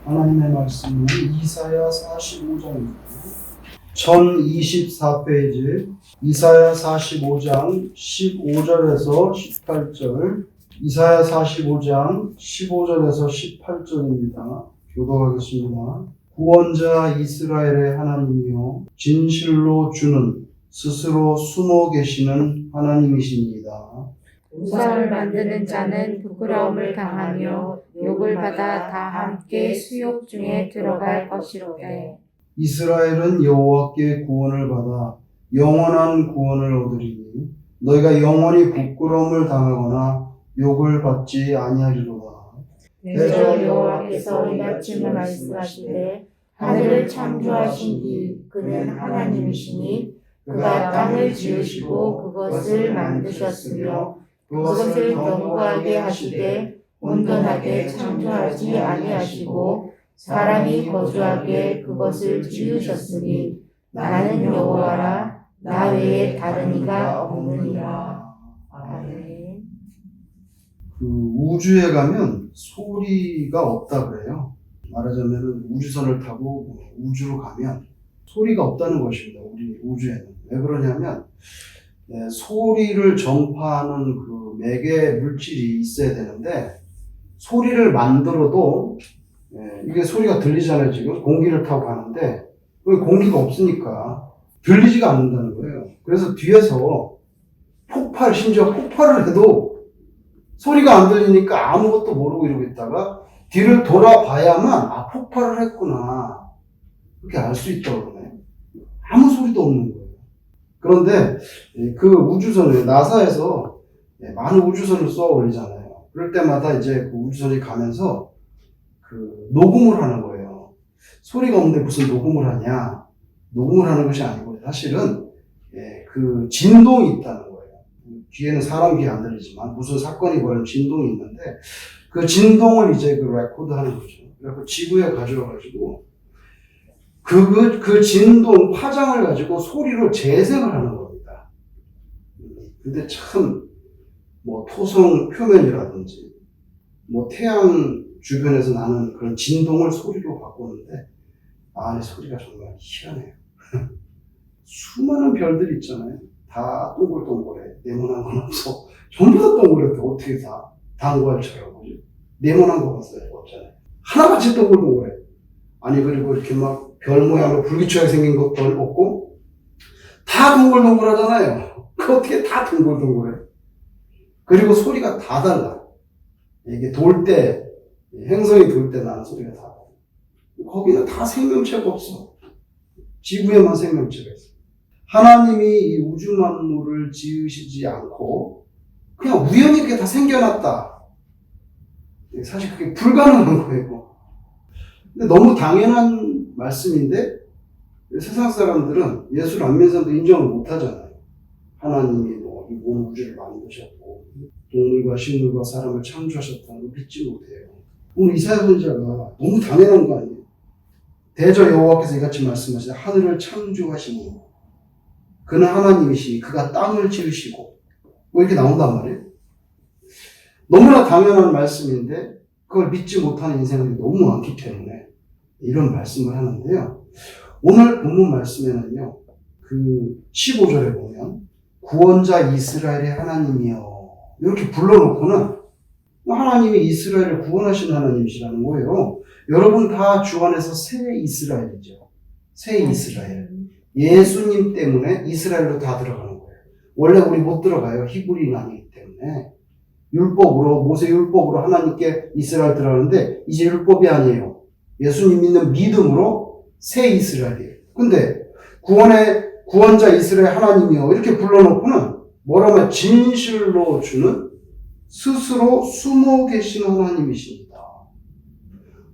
하나님의 말씀은 이사야 45장입니다. 1024페이지 이사야 45장 15절에서 18절 이사야 45장 15절에서 18절입니다. 교독하겠습니다. 구원자 이스라엘의 하나님이요 진실로 주는 스스로 숨어 계시는 하나님이십니다. 우상을 만드는 자는 부끄러움을 당하며 욕을 받아 다 함께 수욕 중에 들어갈 것이로되 이스라엘은 여호와께 구원을 받아 영원한 구원을 얻으리니 너희가 영원히 부끄러움을 당하거나 욕을 받지 아니하리로다. 대저 여호와께서 이같이 말씀하시되 하늘을 창조하신 이 그는 하나님이시니 그가 땅을 지으시고 그것을 만드셨으며 그것을 견고하게 하시되 온전하게 창조하지 아니하시고 사람이 거주하게 그것을 지으셨으니 나는 여호와라 나 외에 다른 이가 없느니라. 아멘. 그 우주에 가면 소리가 없다 그래요. 말하자면 우주선을 타고 우주로 가면 소리가 없다는 것입니다. 우리 우주에는. 왜 그러냐면 소리를 전파하는 그 매개 물질이 있어야 되는데 소리를 만들어도 이게 소리가 들리잖아요. 지금 공기를 타고 가는데 공기가 없으니까 들리지가 않는다는 거예요. 그래서 뒤에서 심지어 폭발을 해도 소리가 안 들리니까 아무것도 모르고 이러고 있다가 뒤를 돌아봐야만 폭발을 했구나 그렇게 알 수 있다고 그러네. 아무 소리도 없는 거예요. 그런데 그 우주선을 나사에서 많은 우주선을 쏘아 올리잖아요. 그럴 때마다 이제 그 우주선이 가면서 그 녹음을 하는 거예요. 소리가 없는데 무슨 녹음을 하냐? 녹음을 하는 것이 아니고 사실은 그 진동이 있다는 거예요. 귀에는 사람 귀에 안 들리지만 무슨 사건이 벌어진 진동이 있는데 그 진동을 이제 그 레코드하는 거죠. 그래서 지구에 가져와가지고 그 진동 파장을 가지고 소리로 재생을 하는 겁니다. 근데 참 토성 표면이라든지 태양 주변에서 나는 그런 진동을 소리로 바꾸는데 이 소리가 정말 희한해요. 수많은 별들이 있잖아요. 다 동글동글해. 네모난 건 없어. 전부 다 동글해. 어떻게 다 당구알처럼 네모난 거 봤어요. 없잖아요. 하나같이 동글동글해. 아니 그리고 이렇게 막 별 모양으로 불규칙하게 생긴 것도 없고 다 동글동글하잖아요. 그 어떻게 다 동글동글해. 그리고 소리가 다 달라. 이게 돌 때 행성이 돌 때 나는 소리가 다 달라. 거기는 다 생명체가 없어. 지구에만 생명체가 있어. 하나님이 이 우주 만물을 지으시지 않고 그냥 우연히 그게 다 생겨났다. 사실 그게 불가능한 거예요. 근데 너무 당연한 말씀인데 세상 사람들은 예수를 안 믿는 사람도 인정을 못 하잖아요. 하나님이 이 온 우주를 만드셨고 동물과 식물과 사람을 창조하셨다는 걸 믿지 못해요. 오늘 이사야 선지자가 너무 당연한 거 아니에요. 대저 여호와께서 이같이 말씀하시되 하늘을 창조하시니 그는 하나님이시니 그가 땅을 지으시고 이렇게 나온단 말이에요. 너무나 당연한 말씀인데 그걸 믿지 못하는 인생들이 너무 많기 때문에 이런 말씀을 하는데요. 오늘 본문 말씀에는요. 그 15절에 보면 구원자 이스라엘의 하나님이여 이렇게 불러놓고는 하나님이 이스라엘을 구원하시는 하나님이시라는 거예요. 여러분 다 주 안에서 새 이스라엘이죠. 새 이스라엘. 예수님 때문에 이스라엘로 다 들어가는 거예요. 원래 우리 못 들어가요. 히브리인 아니기 때문에. 율법으로, 모세 율법으로 하나님께 이스라엘 들어가는데 이제 율법이 아니에요. 예수님 믿는 믿음으로 새 이스라엘이에요. 근데 구원자 이스라엘 하나님이요 이렇게 불러놓고는 뭐라면 진실로 주는 스스로 숨어 계시는 하나님이십니다.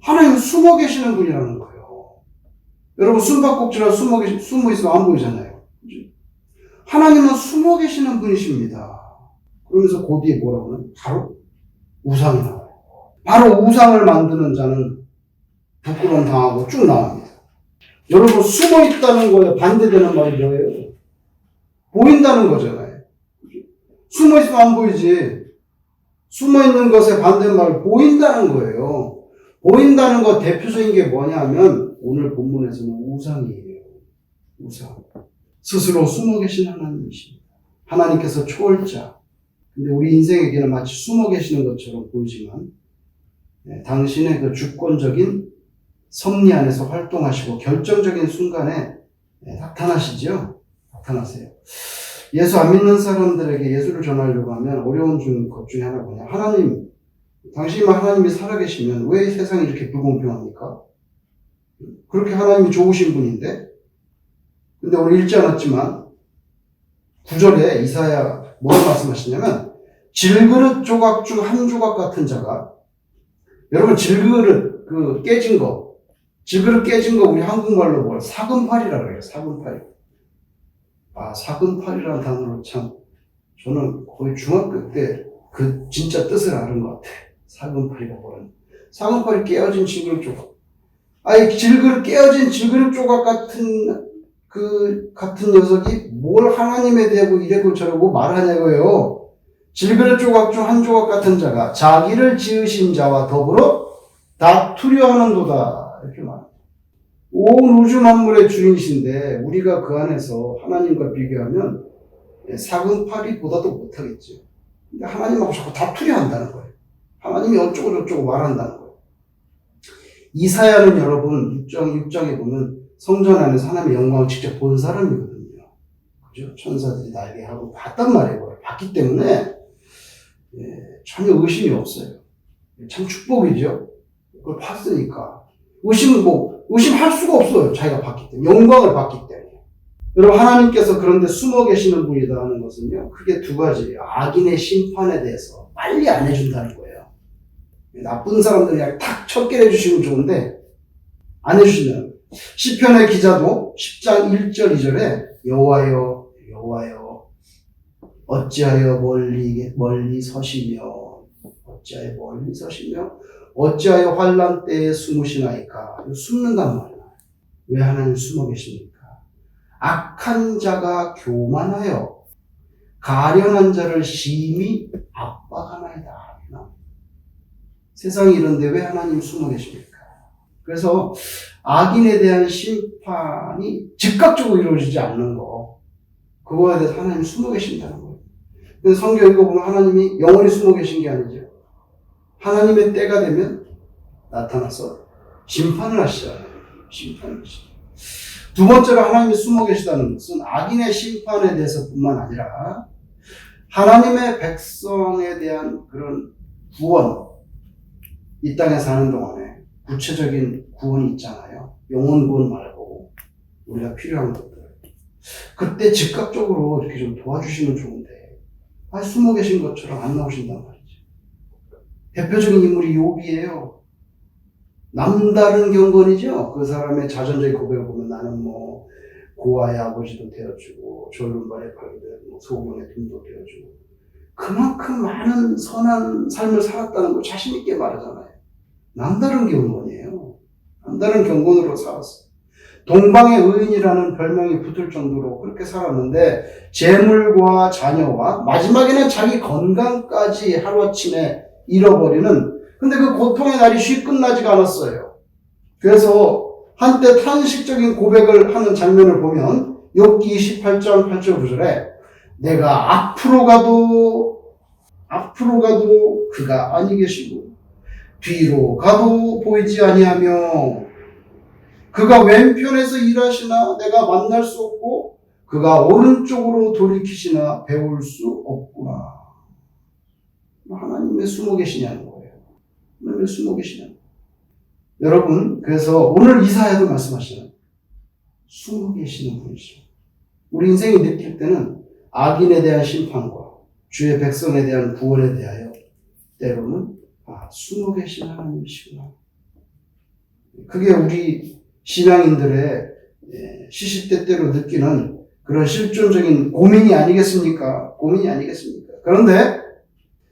하나님은 숨어 계시는 분이라는 거예요. 여러분 숨바꼭질하고 숨어 있으면 안 보이잖아요. 하나님은 숨어 계시는 분이십니다. 그러면서 그 뒤에 뭐라고 하면 바로 우상이 나와요. 바로 우상을 만드는 자는 부끄러움 당하고 쭉 나옵니다. 여러분 숨어 있다는 거에 반대되는 말이 뭐예요? 보인다는 거잖아요. 숨어 있으면 안 보이지. 숨어 있는 것에 반대말 보인다는 거예요. 보인다는 것 대표적인 게 뭐냐면 오늘 본문에서는 우상이에요. 우상. 스스로 숨어 계신 하나님이십니다. 하나님께서 초월자. 근데 우리 인생에게는 마치 숨어 계시는 것처럼 보이지만 당신의 그 주권적인 섭리 안에서 활동하시고 결정적인 순간에 나타나시죠. 나타나세요. 예수 안 믿는 사람들에게 예수를 전하려고 하면 어려운 것 중에 하나가 뭐냐. 하나님, 당신만 하나님이 살아계시면 왜 세상이 이렇게 불공평합니까? 그렇게 하나님이 좋으신 분인데. 근데 오늘 읽지 않았지만 9절에 이사야 뭐라고 말씀하시냐면 질그릇 조각 중 한 조각 같은 자가, 여러분 질그릇 깨진 거, 질그릇 깨진 거 우리 한국말로 뭘 사근팔이라고 그래요. 사근팔. 사근팔이라는 단어로 참 저는 거의 중학교 때 그 진짜 뜻을 아는 것 같아. 사근팔이가 뭐라는. 사근팔이 깨어진 질그릇 조각. 깨어진 질그릇 조각 같은 녀석이 뭘 하나님에 대하고 이래고 저러고 말하냐고요. 질그릇 조각 중 한 조각 같은 자가 자기를 지으신 자와 더불어 다투려 하는도다. 이렇게 말합니다. 온 우주 만물의 주인이신데 우리가 그 안에서 하나님과 비교하면 사근팔이보다도 못하겠죠. 근데 하나님하고 자꾸 다투려 한다는 거예요. 하나님이 어쩌고 저쩌고 말한다는 거예요. 이사야는 여러분 6장에 보면 성전 안에서 하나님의 영광을 직접 본 사람이거든요. 그죠? 천사들이 날개하고 봤단 말이에요. 봤기 때문에 전혀 의심이 없어요. 참 축복이죠. 그걸 봤으니까. 의심할 수가 없어요. 자기가 봤기 때문에. 영광을 봤기 때문에. 여러분, 하나님께서 그런데 숨어 계시는 분이다 하는 것은요, 크게 두 가지예요. 악인의 심판에 대해서 빨리 안 해준다는 거예요. 나쁜 사람들 그냥 탁 척결 해주시면 좋은데, 안 해주신다는 거예요. 시편의 기자도 10장 1절 2절에 여호와여 여호와여 어찌하여 멀리 서시며 어찌하여 환난 때에 숨으시나이까. 숨는단 말이야. 왜 하나님 숨어 계십니까? 악한 자가 교만하여 가련한 자를 심히 압박하나이다. 세상이 이런데 왜 하나님 숨어 계십니까? 그래서 악인에 대한 심판이 즉각적으로 이루어지지 않는 거, 그거에 대해서 하나님이 숨어 계신다는 거예요. 그래서 성경 읽어보면 하나님이 영원히 숨어 계신 게 아니죠. 하나님의 때가 되면 나타나서 심판을 하시잖아요. 심판을 하시죠. 두 번째로 하나님이 숨어 계시다는 것은 악인의 심판에 대해서뿐만 아니라 하나님의 백성에 대한 그런 구원, 이 땅에 사는 동안에 구체적인 구원이 있잖아요. 영혼 구원 말고 우리가 필요한 것들. 그때 즉각적으로 이렇게 좀 도와주시면 좋은데 숨어 계신 것처럼 안 나오신단 말이죠. 대표적인 인물이 욥이에요. 남다른 경건이죠. 그 사람의 자전적인 고백을 보면 나는 고아의 아버지도 되어주고 졸음발에 팔게 되고 소금의 등도 되어주고 그만큼 많은 선한 삶을 살았다는 걸 자신 있게 말하잖아요. 남다른 경건이에요. 남다른 경건으로 살았어요. 동방의 의인이라는 별명이 붙을 정도로 그렇게 살았는데 재물과 자녀와 마지막에는 자기 건강까지 하루아침에 잃어버리는, 근데 그 고통의 날이 쉽게 끝나지가 않았어요. 그래서 한때 탄식적인 고백을 하는 장면을 보면 욥기 28장 8절 9절에 내가 앞으로 가도 그가 아니 계시고 뒤로 가도 보이지 아니하며 그가 왼편에서 일하시나 내가 만날 수 없고 그가 오른쪽으로 돌이키시나 배울 수 없구나. 하나님 왜 숨어 계시냐는 거예요. 하나님 왜 숨어 계시냐는 거예요. 여러분, 그래서 오늘 이사야도 말씀하시는 숨어 계시는 분이죠. 우리 인생이 느낄 때는 악인에 대한 심판과 주의 백성에 대한 구원에 대하여 때로는 숨어 계신 하나님이시구나. 그게 우리 신앙인들의 시시때때로 느끼는 그런 실존적인 고민이 아니겠습니까? 그런데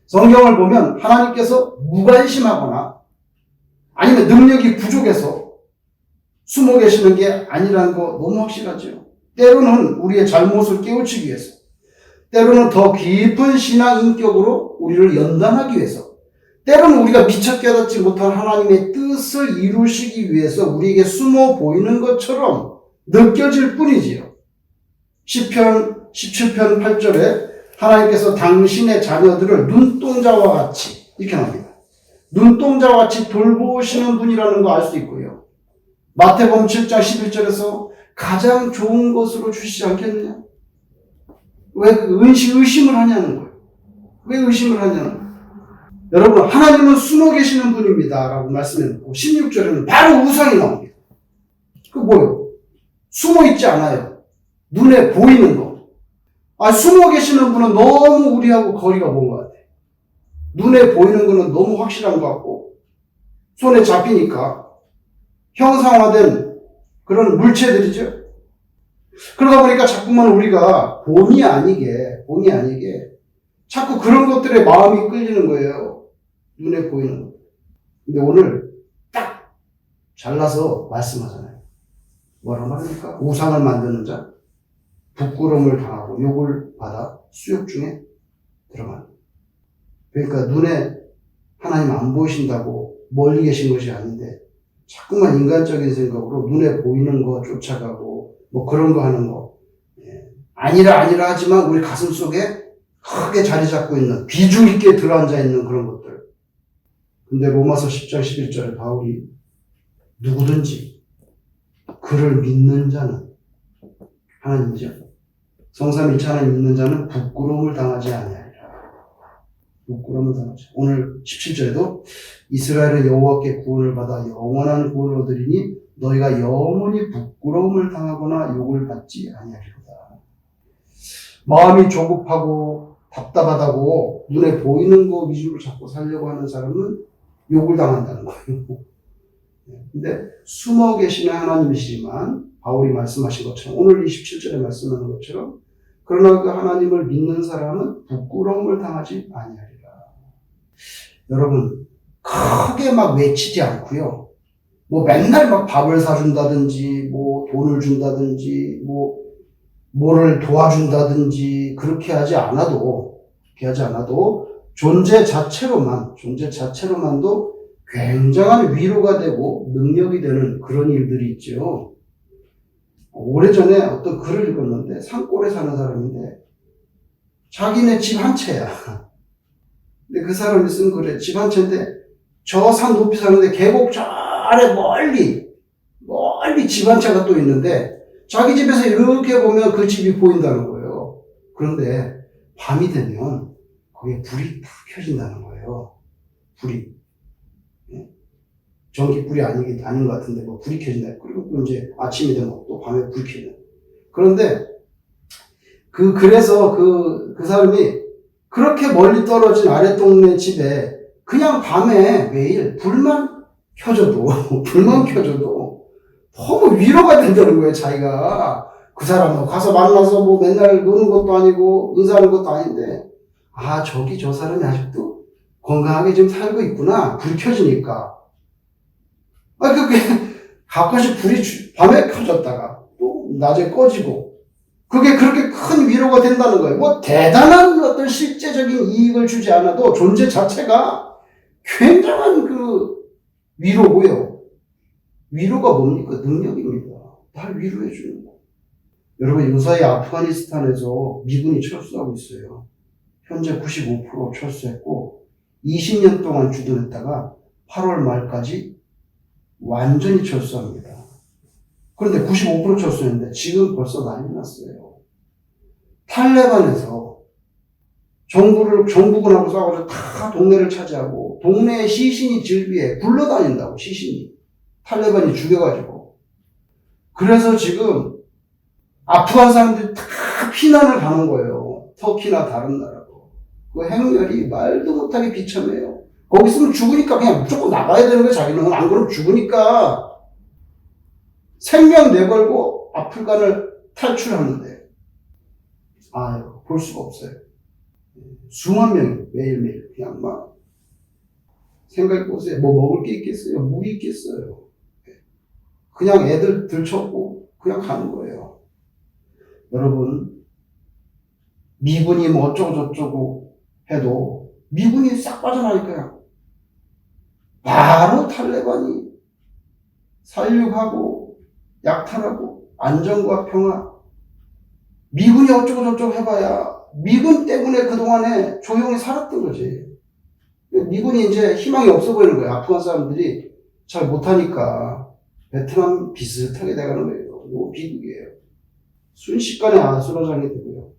성경을 보면 하나님께서 무관심하거나 아니면 능력이 부족해서 숨어 계시는 게 아니라는 거 너무 확실하죠. 때로는 우리의 잘못을 깨우치기 위해서, 때로는 더 깊은 신앙 인격으로 우리를 연단하기 위해서, 때로는 우리가 미처 깨닫지 못한 하나님의 뜻을 이루시기 위해서 우리에게 숨어 보이는 것처럼 느껴질 뿐이지요. 시편 17편 8절에 하나님께서 당신의 자녀들을 눈동자와 같이 이렇게 나옵니다. 눈동자와 같이 돌보시는 분이라는 거 알 수 있고요. 마태복음 7장 11절에서 가장 좋은 것으로 주시지 않겠느냐? 왜 의심을 하냐는 거예요. 왜 의심을 하냐는 거예요. 여러분, 하나님은 숨어 계시는 분입니다 라고 말씀해놓고 16절에는 바로 우상이 나옵니다. 그 뭐예요? 숨어 있지 않아요. 눈에 보이는 거. 숨어 계시는 분은 너무 우리하고 거리가 먼 것 같아요. 눈에 보이는 거는 너무 확실한 것 같고 손에 잡히니까 형상화된 그런 물체들이죠. 그러다 보니까 자꾸만 우리가 본의 아니게 자꾸 그런 것들에 마음이 끌리는 거예요. 눈에 보이는 거. 근데 오늘 딱 잘라서 말씀하잖아요. 뭐라고 말합니까? 우상을 만드는 자, 부끄러움을 당하고 욕을 받아 수욕 중에 들어가는. 그러니까 눈에 하나님 안 보이신다고 멀리 계신 것이 아닌데 자꾸만 인간적인 생각으로 눈에 보이는 거 쫓아가고 뭐 그런 거 하는 거. 아니라 하지만 우리 가슴 속에 크게 자리 잡고 있는, 비중 있게 들어앉아 있는 그런 것들. 근데 로마서 10장 11절에 바울이 누구든지 그를 믿는 자는 하나님이죠. 성삼일체 하나님 믿는 자는 부끄러움을 당하지 아니하리라. 부끄러움을 당하지. 오늘 17절에도 이스라엘은 여호와께 구원을 받아 영원한 구원을 얻으리니 너희가 영원히 부끄러움을 당하거나 욕을 받지 아니하리로다. 마음이 조급하고 답답하다고 눈에 보이는 거 위주로 자꾸 살려고 하는 사람은 욕을 당한다는 거예요. 근데 숨어 계시는 하나님이시지만 바울이 말씀하신 것처럼 오늘 27절에 말씀하는 것처럼 그러나 그 하나님을 믿는 사람은 부끄러움을 당하지 아니하리라. 여러분 크게 막 외치지 않고요. 뭐 맨날 막 밥을 사준다든지 뭐 돈을 준다든지 뭐를 도와준다든지 그렇게 하지 않아도 존재 자체로만도 굉장한 위로가 되고 능력이 되는 그런 일들이 있죠. 오래전에 어떤 글을 읽었는데 산골에 사는 사람인데 자기네 집 한 채야. 근데 그 사람이 쓴 글에 집 한 채인데 저 산 높이 사는데 계곡 저 아래 멀리 집 한 채가 또 있는데 자기 집에서 이렇게 보면 그 집이 보인다는 거예요. 그런데 밤이 되면 거기에 불이 탁 켜진다는 거예요. 불이. 전기불이 아닌 것 같은데 불이 켜진다. 그리고 또 이제 아침이 되면 또 밤에 불이 켜진다. 그런데 그래서 그 사람이 그렇게 멀리 떨어진 아래 동네 집에 그냥 밤에 매일 불만 켜줘도 너무 위로가 된다는 거예요, 자기가. 그 사람하고 가서 만나서 맨날 노는 것도 아니고, 인사하는 것도 아닌데, 저 사람이 아직도 건강하게 지금 살고 있구나. 불이 켜지니까. 그게 가끔씩 불이 밤에 켜졌다가, 또 낮에 꺼지고, 그게 그렇게 큰 위로가 된다는 거예요. 대단한 어떤 실제적인 이익을 주지 않아도 존재 자체가 굉장한 위로고요. 위로가 뭡니까? 능력입니다. 날 위로해 주는 거. 여러분, 요사이 아프가니스탄에서 미군이 철수하고 있어요. 현재 95% 철수했고 20년 동안 주둔했다가 8월 말까지 완전히 철수합니다. 그런데 95% 철수했는데 지금 벌써 난리 났어요. 탈레반에서 정부군하고 싸워서 다 동네를 차지하고 동네에 시신이 질비해 굴러다닌다고. 시신이 탈레반이 죽여가지고. 그래서 지금 아프간 사람들이 다 피난을 가는 거예요. 터키나 다른 나라로. 그 행렬이 말도 못하게 비참해요. 거기 있으면 죽으니까 그냥 무조건 나가야 되는 거예요, 자기는. 안 그러면 죽으니까. 생명 내걸고 아프간을 탈출하는데. 볼 수가 없어요. 수만 명이 매일매일 그냥 막 생각해보세요. 먹을 게 있겠어요? 물이 있겠어요? 그냥 애들 들쳤고 그냥 가는 거예요. 여러분, 미군이 어쩌고 저쩌고 해도 미군이 싹 빠져나니까요. 바로 탈레반이 살육하고 약탈하고 안정과 평화, 미군이 어쩌고저쩌고 해봐야 미군 때문에 그동안에 조용히 살았던 거지. 미군이 이제 희망이 없어 보이는 거예요. 아프간 사람들이 잘 못하니까 베트남 비슷하게 돼가는 거예요. 이거 비극이에요. 순식간에 아수라장이 되고요.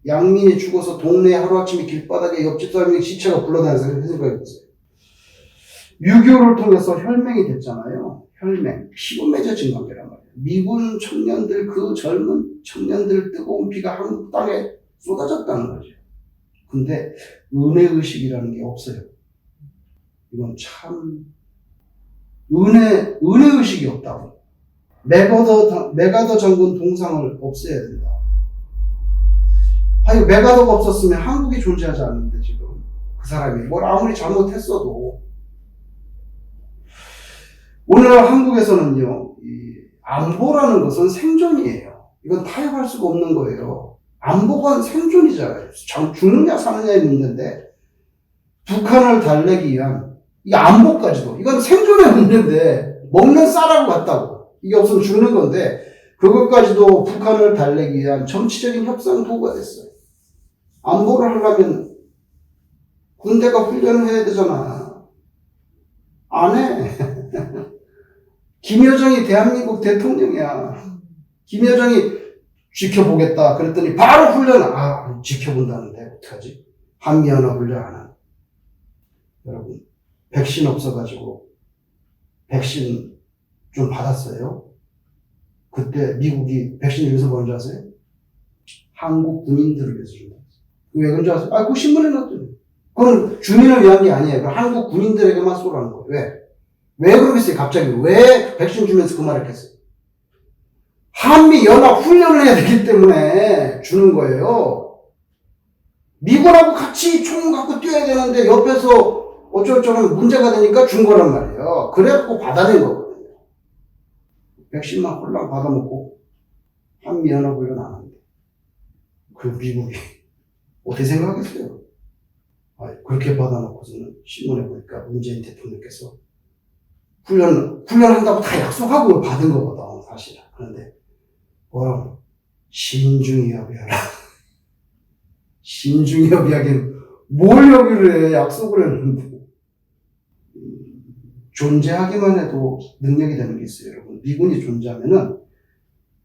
양민이 죽어서 동네 하루아침에 길바닥에 옆집 사람이 시체가 굴러다니는 생각해보세요. 6.25를 통해서 혈맹이 됐잖아요. 혈맹. 피로 맺어진 관계란 말이에요. 미군 청년들, 그 젊은 청년들 뜨거운 피가 한국 땅에 쏟아졌다는 거죠. 근데 은혜의식이라는 게 없어요. 이건 참 은혜의식이 없다고. 메가더 장군 동상을 없애야 된다. 아니, 메가더가 없었으면 한국이 존재하지 않는데 지금 그 사람이 뭘 아무리 잘못했어도 오늘날 한국에서는요, 이 안보라는 것은 생존이에요. 이건 타협할 수가 없는 거예요. 안보가 생존이잖아요. 죽느냐 사느냐의 문제인데 북한을 달래기 위한 이 안보까지도 이건 생존의 문제인데 먹는 쌀하고 같다고. 이게 없으면 죽는 건데 그것까지도 북한을 달래기 위한 정치적인 협상 도구가 됐어요. 안보를 하려면 군대가 훈련을 해야 되잖아. 안 해. 김여정이 대한민국 대통령이야. 김여정이 지켜보겠다 그랬더니 바로 훈련. 지켜본다는데 어떡하지? 한미연합훈련 안 하는. 여러분, 백신 없어가지고 백신 좀 받았어요. 그때 미국이 백신 여기서 뭔지 아세요? 한국 군인들을 위해서 준다. 왜 그런지 아세요? 그거 신문에 났더니. 그건 주민을 위한 게 아니에요. 그건 한국 군인들에게만 쏘라는 거예요. 왜 그러겠어요? 갑자기 왜 백신 주면서 그 말을 했어요? 한미 연합 훈련을 해야 되기 때문에 주는 거예요. 미군하고 같이 총 갖고 뛰어야 되는데 옆에서 어쩌고저쩌고 문제가 되니까 준 거란 말이에요. 그래갖고 받아낸 거거든요. 백신만 홀랑 받아먹고 한미 연합 훈련 안 합니다. 그 미국이 어떻게 생각하겠어요? 그렇게 받아놓고서는 신문에 보니까 문재인 대통령께서 훈련한다고 다 약속하고 받은 거거든, 사실은. 그런데, 뭐라고? 신중히 협의하라. 신중히 협의하기는 뭘 협의를 해? 약속을 했는데. 존재하기만 해도 능력이 되는 게 있어요, 여러분. 미군이 존재하면은,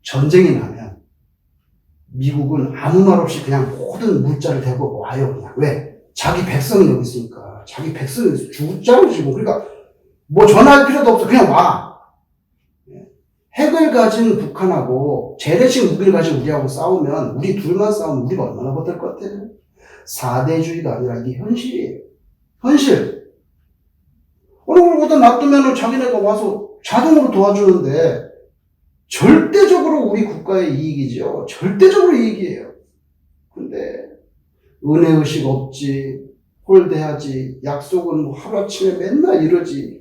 전쟁이 나면, 미국은 아무 말 없이 그냥 모든 물자를 대고 와요, 그냥. 왜? 자기 백성이 여기 있으니까. 자기 백성이 죽자고 지고. 그러니까, 뭐 전화할 필요도 없어. 그냥 와. 핵을 가진 북한하고 재래식 무기를 가진 우리하고 싸우면 우리 둘만 싸우면 우리가 얼마나 버틸 것 같아요? 4대주의가 아니라 이게 현실이에요. 현실. 어느 걸보다 놔두면 자기네가 와서 자동으로 도와주는데 절대적으로 우리 국가의 이익이죠. 절대적으로 이익이에요. 근데 은혜의식 없지. 홀대하지. 약속은 뭐 하루아침에 맨날 이러지.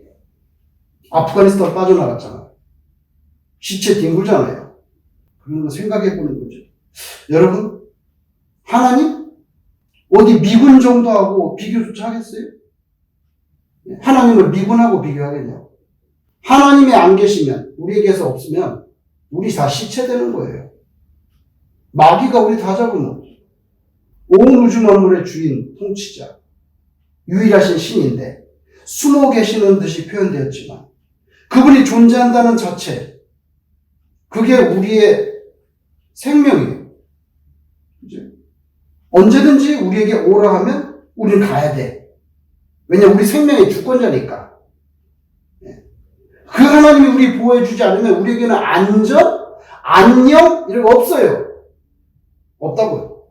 아프가니스탄 빠져나갔잖아. 시체 뒹굴잖아요. 그런 거 생각해보는 거죠. 여러분, 하나님? 어디 미군 정도하고 비교조차 하겠어요? 하나님을 미군하고 비교하겠냐? 하나님이 안 계시면, 우리에게서 없으면, 우리 다 시체되는 거예요. 마귀가 우리 다 잡으면, 온 우주 만물의 주인, 통치자, 유일하신 신인데, 숨어 계시는 듯이 표현되었지만, 그분이 존재한다는 자체, 그게 우리의 생명이에요. 이제 언제든지 우리에게 오라 하면 우리는 가야 돼. 왜냐면 우리 생명의 주권자니까. 그 하나님이 우리 보호해주지 않으면 우리에게는 안전, 안녕 이런 거 없어요. 없다고요.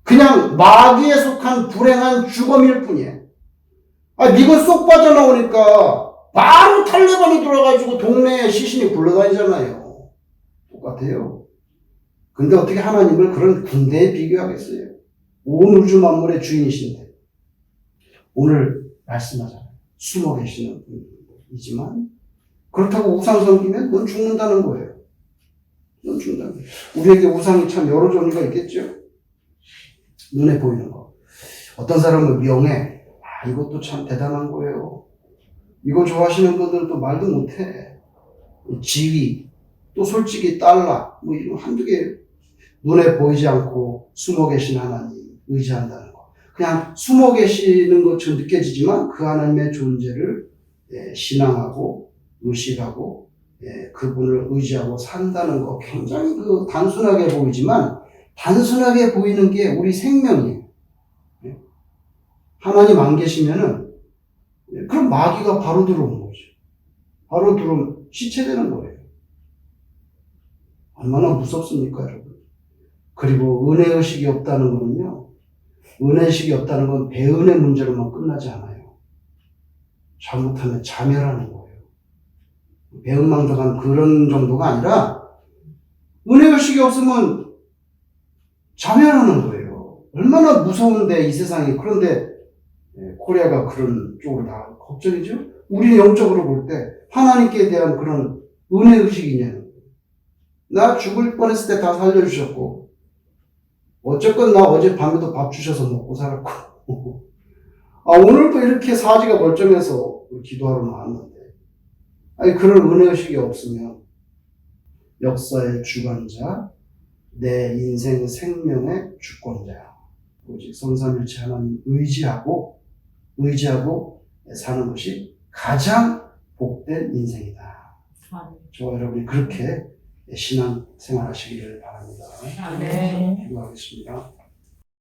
그냥 마귀에 속한 불행한 주검일 뿐이에요. 미군 쏙 빠져나오니까 바로 탈레반이 들어가지고 동네에 시신이 굴러다니잖아요. 똑같아요. 근데 어떻게 하나님을 그런 군대에 비교하겠어요? 온 우주 만물의 주인이신데. 오늘 말씀하잖아요. 숨어 계시는 분이지만 그렇다고 우상 섬기면 넌 죽는다는 거예요. 넌 죽는다는 거예요. 우리에게 우상이 참 여러 종류가 있겠죠? 눈에 보이는 거. 어떤 사람은 명예. 이것도 참 대단한 거예요. 이거 좋아하시는 분들은 또 말도 못해. 지위, 또 솔직히 달러, 뭐 이런 한두 개 눈에 보이지 않고 숨어 계신 하나님 의지한다는 거. 그냥 숨어 계시는 것처럼 느껴지지만 그 하나님의 존재를 신앙하고 의식하고 그분을 의지하고 산다는 거 굉장히 단순하게 보이지만 단순하게 보이는 게 우리 생명이에요. 하나님 안 계시면은 그럼 마귀가 바로 들어오는 거죠. 바로 들어오면 시체되는 거예요. 얼마나 무섭습니까, 여러분? 그리고 은혜의식이 없다는 거는요, 은혜의식이 없다는 건 배은의 문제로만 끝나지 않아요. 잘못하면 자멸하는 거예요. 배은망덕한 그런 정도가 아니라 은혜의식이 없으면 자멸하는 거예요. 얼마나 무서운데 이 세상이. 그런데 코리아가 그런 쪽으로 다 걱정이죠. 우리는 영적으로 볼 때 하나님께 대한 그런 은혜의식이냐는 거예요. 나 죽을 뻔했을 때 다 살려주셨고 어쨌건 나 어젯밤에도 밥 주셔서 먹고 살았고 오늘도 이렇게 사지가 멀쩡해서 기도하러 나왔는데 그런 은혜의식이 없으면 역사의 주관자, 내 인생 생명의 주권자야. 오직 성삼일체 하나님 의지하고 사는 것이 가장 복된 인생이다. 저와 여러분이 그렇게 신앙 생활하시기를 바랍니다. 네. 기도하겠습니다.